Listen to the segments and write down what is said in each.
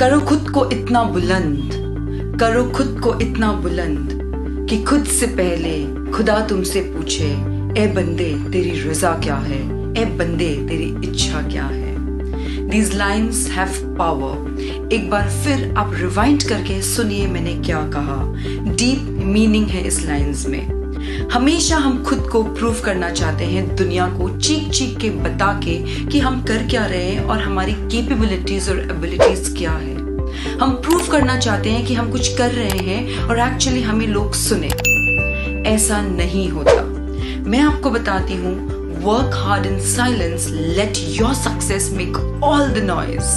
करो खुद को इतना बुलंद, करो खुद को इतना बुलंद कि खुद से पहले खुदा तुमसे पूछे, ए बंदे तेरी रजा क्या है, ए बंदे तेरी इच्छा क्या है। These lines have power। एक बार फिर आप रिवाइंड करके सुनिए मैंने क्या कहा। डीप मीनिंग है इस लाइन्स में। हमेशा हम खुद को प्रूव करना चाहते हैं दुनिया को, चीख चीख के बता के कि हम कर क्या रहे हैं और हमारी कैपेबिलिटीज और एबिलिटीज क्या है। हम प्रूव करना चाहते हैं कि हम कुछ कर रहे हैं और एक्चुअली हमें लोग सुने। ऐसा नहीं होता। मैं आपको बताती हूँ, work hard in silence, let your success make all the noise।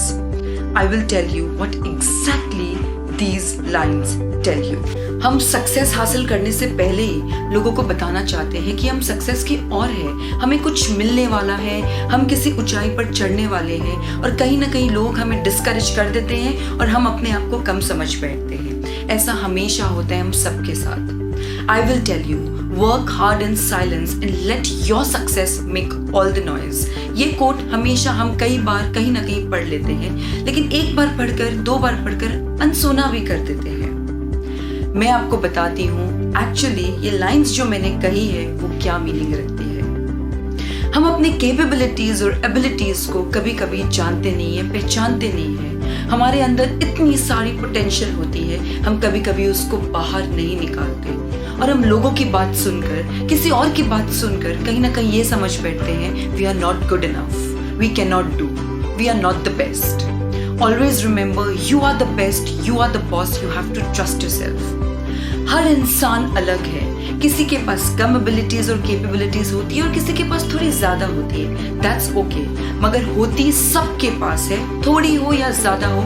I will tell you what exactly these lines tell you। हम सक्सेस हासिल करने से पहले ही लोगों को बताना चाहते हैं कि हम सक्सेस की ओर है, हमें कुछ मिलने वाला है, हम किसी ऊंचाई पर चढ़ने वाले हैं और कहीं ना कहीं लोग हमें डिस्करेज कर देते हैं और हम अपने आप को कम समझ बैठते हैं। ऐसा हमेशा होता है हम सबके साथ। I will tell you, work hard in silence and let your success make all the noise। ये कोट हमेशा हम कई बार कहीं ना कहीं पढ़ लेते हैं, लेकिन एक बार पढ़कर, दो बार पढ़कर अनसुना भी कर देते हैं। मैं आपको बताती हूँ एक्चुअली ये लाइंस जो मैंने कही है वो क्या मीनिंग रखती है। हम अपने कैपेबिलिटीज और एबिलिटीज को कभी कभी जानते नहीं है, पहचानते नहीं है। हमारे अंदर इतनी सारी पोटेंशियल होती है, हम कभी कभी उसको बाहर नहीं निकालते और हम लोगों की बात सुनकर, किसी और की बात सुनकर कहीं ना कहीं ये समझ बैठते हैं we are not good enough, we can not do, we are not the best. Always remember, you are the best, you are the boss, you have to trust yourself. हर इंसान अलग है, किसी के पास कम एबिलिटीज और कैपेबिलिटीज होती है और किसी के पास थोड़ी ज्यादा होती है। दैट्स ओके, मगर होती सबके पास है, थोड़ी हो या ज्यादा हो।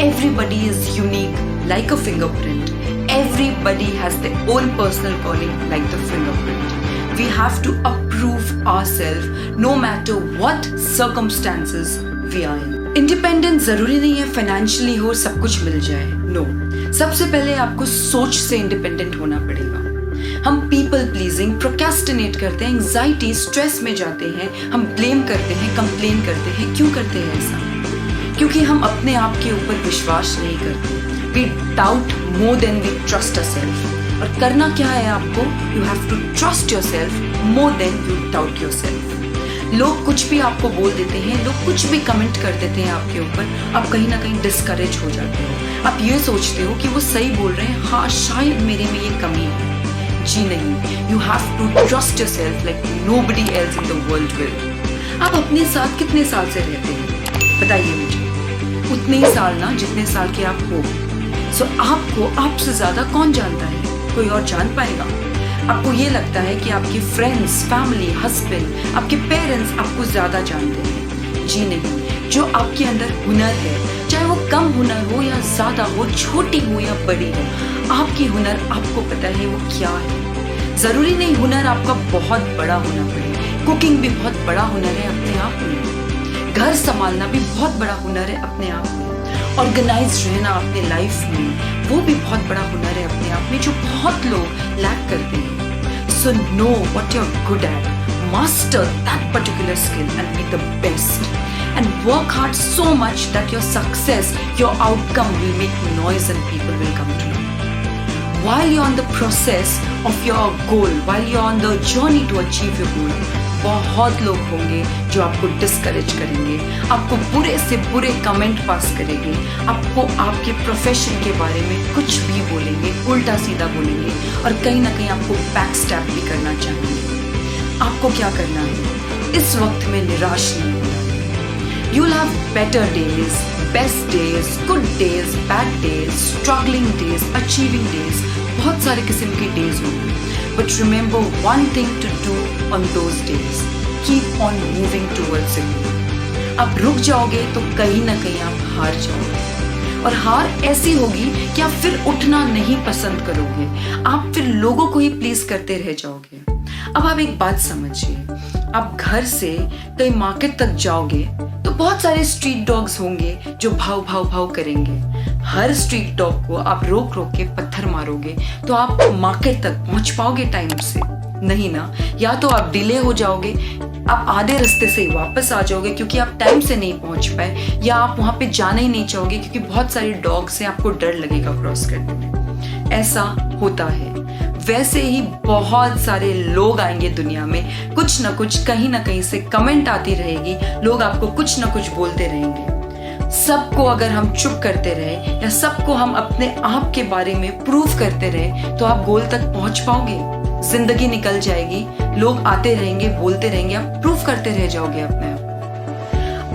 Everybody is unique like a fingerprint. Everybody has their own personal calling like the fingerprint। We have to approve ourselves no matter what circumstances we are in। Independent जरूरी नहीं है फाइनेंशियली हो सब कुछ मिल जाए, नो। सबसे पहले आपको सोच से इंडिपेंडेंट होना पड़ेगा। हम पीपल प्लीजिंग, प्रोक्रेस्टिनेट करते हैं, एंजाइटी, स्ट्रेस में जाते हैं, हम ब्लेम करते हैं, कंप्लेन करते हैं। क्यों करते हैं ऐसा? क्योंकि हम अपने आप के ऊपर विश्वास नहीं करते। We doubt more than we trust ourselves। और करना क्या है आपको? You have to trust yourself more than you doubt yourself। लोग कुछ भी आपको बोल देते हैं, लोग कुछ भी कमेंट कर देते हैं आपके ऊपर, आप कहीं ना कहीं डिस्करेज हो जाते हो। आप ये सोचते हो कि वो सही बोल रहे हैं, हाँ शायद मेरे में ये कमी है। जी नहीं, you have to trust yourself like nobody else in the world will। आप अपने साथ कितने साल से रहते हैं बताइए मुझे? उतने ही साल ना जितने साल के आप हो। सो आपको आपसे ज्यादा कौन जानता है? कोई और जान पाएगा? आपको ये लगता है कि आपके फ्रेंड्स, फैमिली, हस्बैंड, आपके पेरेंट्स आपको ज्यादा जानते हैं। जी नहीं, जो आपके अंदर हुनर है, चाहे वो कम हुनर हो या ज्यादा हो, छोटी हो या बड़ी हो, आपकी हुनर आपको पता है वो क्या है। जरूरी नहीं हुनर आपका बहुत बड़ा होना पड़े। कुकिंग भी बहुत बड़ा हुनर है अपने आप में। घर संभालना भी बहुत बड़ा हुनर है अपने आप में। ऑर्गेनाइज रहना अपने लाइफ में वो भी बहुत बड़ा हुनर है अपने आप में, जो बहुत लोग लैक करते हैं। So know what you are good at, master that particular skill and be the best and work hard so much that your success, your outcome will make noise and people will come to you. While you're on the process of your goal, while you're on the journey to achieve your goal, बहुत लोग होंगे जो आपको discourage करेंगे, आपको बुरे से बुरे कमेंट पास करेंगे, आपको आपके प्रोफेशन के बारे में कुछ भी बोलेंगे, उल्टा सीधा बोलेंगे और कहीं ना कहीं आपको बैक स्टैप भी करना चाहेंगे। आपको क्या करना है? इस वक्त में निराश नहीं होना। You'll have better days, best days, good days, bad days, struggling days, achieving days, बहुत सारे किस्म के days होंगे। But remember one thing to do on those days, keep on moving towards it। आप रुक जाओगे तो कहीं ना कहीं आप हार जाओगे और हार ऐसी होगी कि आप फिर उठना नहीं पसंद करोगे, आप फिर लोगों को ही प्लीज करते रह जाओगे। अब आप एक बात समझिए, आप घर से कहीं मार्केट तक जाओगे तो बहुत सारे स्ट्रीट डॉग्स होंगे जो भाव भाव भाव करेंगे। हर स्ट्रीट डॉग को आप रोक रोक के पत्थर मारोगे तो आप मार्केट तक पहुंच पाओगे टाइम से? नहीं ना, या तो आप डिले हो जाओगे, आप आधे रास्ते से ही वापस आ जाओगे क्योंकि आप टाइम से नहीं पहुंच पाए, या आप वहां पे जाना ही नहीं चाहोगे क्योंकि बहुत सारे डॉग्स हैं, आपको डर लगेगा क्रॉस करने में। ऐसा होता है। वैसे ही बहुत सारे लोग आएंगे दुनिया में, कुछ ना कुछ कहीं ना कहीं से कमेंट आती रहेगी, लोग आपको कुछ ना कुछ बोलते रहेंगे। सबको अगर हम चुप करते रहे या सबको हम अपने आप के बारे में प्रूव करते रहे तो आप गोल तक पहुंच पाओगे? जिंदगी निकल जाएगी, लोग आते रहेंगे, बोलते रहेंगे, आप प्रूव करते रह जाओगे अपने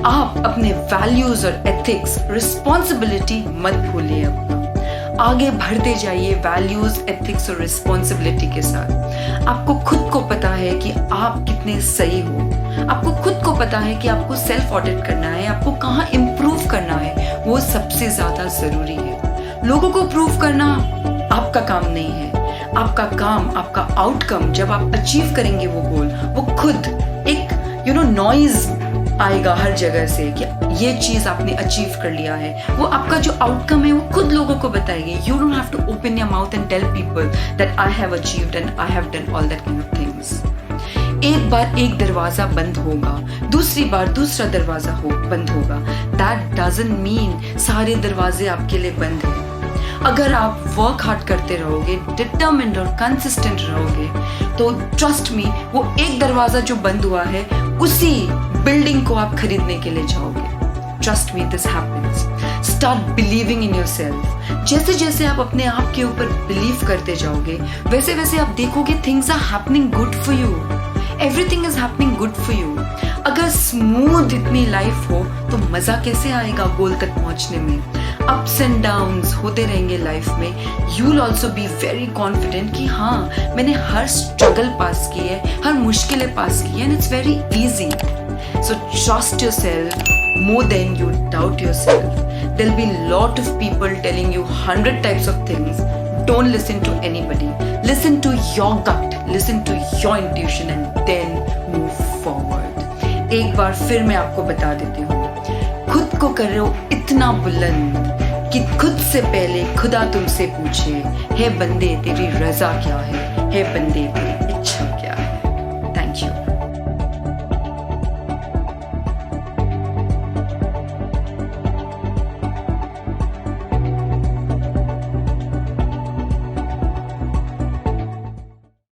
आप अपने वैल्यूज और एथिक्स, रिस्पॉन्सिबिलिटी मत भूलिए अपना। आगे बढ़ते जाइए वैल्यूज, एथिक्स और रिस्पॉन्सिबिलिटी के साथ। आपको खुद को पता है कि आप कितने सही हो, आपको खुद को पता है कि आपको सेल्फ ऑडिट करना है, आपको कहाँ इम्प्रूव करना है, वो सबसे ज्यादा जरूरी है। लोगों को प्रूव करना आपका काम नहीं है। आपका काम, आपका आउटकम जब आप अचीव करेंगे वो गोल, वो खुद एक नॉइज आएगा हर जगह से कि ये चीज आपने अचीव कर लिया है। वो आपका जो आउटकम है वो खुद लोगों को बताएगी। You don't have to open your mouth and tell people that I have achieved and I have done all that kind of things. एक बार एक दरवाजा बंद होगा, दूसरी बार दूसरा दरवाजा बंद होगा। दैट डजंट मीन सारे दरवाजे आपके लिए बंद हैं। अगर आप वर्क हार्ड करते रहोगे, डिटरमिन्ड और कंसिस्टेंट रहोगे, तो ट्रस्ट मी, वो एक दरवाजा जो बंद हुआ है उसी बिल्डिंग को आप खरीदने के लिए जाओगे। Trust me, this happens. Start believing in yourself. जैसे जैसे आप अपने आप के ऊपर बिलीव करते जाओगे, वैसे वैसे आप देखोगे things are happening good for you. Everything is happening good for you. अगर स्मूथ इतनी लाइफ हो तो मजा कैसे आएगा गोल तक पहुंचने में? अप्स एंड डाउन्स होते रहेंगे लाइफ में। You will also be very confident कि हाँ, मैंने हर स्ट्रगल पास की है, हर मुश्किलें पास की है, and it's very easy. So trust yourself more than you doubt yourself. There'll be lot of people telling you 100 types of things. Don't listen to anybody. Listen to your gut. Listen to your intuition and then move forward. एक बार फिर मैं आपको बता देती हूँ, खुद को करो इतना बुलंद कि खुद से पहले खुदा तुमसे पूछे, हे बंदे तेरी रजा क्या है बंदे तेरी